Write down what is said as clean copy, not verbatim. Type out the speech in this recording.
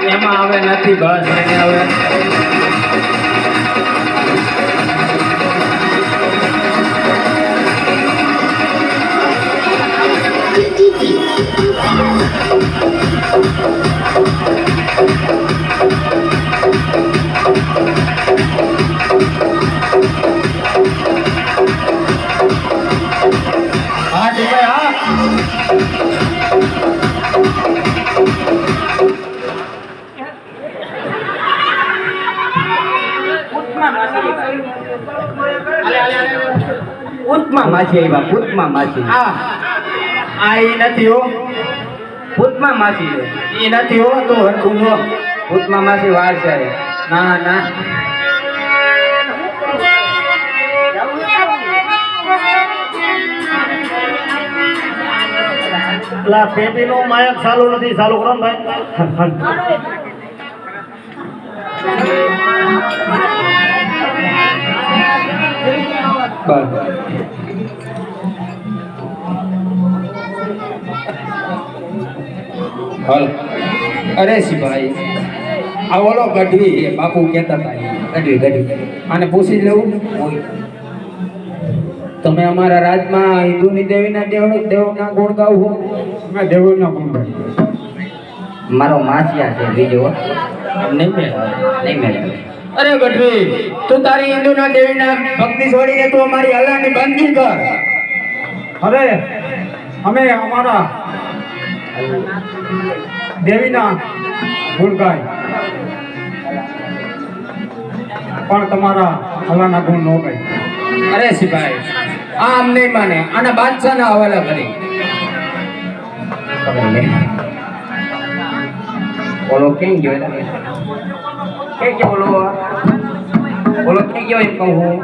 એમાં આવે નથી બસ એને હવે હા ભાઈ હા પૂતમાં માછી આવ્યા પૂતમાં માછી આ ઈ નથી હો પૂતમાં માછી ઈ નથી હો તો હરખું હો પૂતમાં માછી વાર છે ના ના પેલા પેટી નું માયક ચાલુ નથી ચાલુ કરો ને ભાઈ હલ અરે સિપાહી આ ઓલો ગઢવી બાપુ કહેતા હતા ગઢવી આને પૂછી લેવું તમે અમારા રાજમાં હિન્દુની દેવીના દેવના ગુણ ગાવો મેં દેવના ગુણ ગાવ મારો માસિયા છે બીજો નહીં મેળવે નહીં મેળવે અરે ગઢવી તું તારી હિન્દુના દેવીના ભક્તિ છોડીને તું અમારી અલ્લાહની બંદગી કર અરે અમે અમારા દેવીના ગુણ ગાય પણ તમારા અલ્લાહના ગુણ ન ગાય. અરે સિપાહી આ આમ નહીં માને આના બાદશાહના હવાલા કરી ઓલો કેમ ગયો કે ઓલો ક્યાં ગયો એમ કહું હું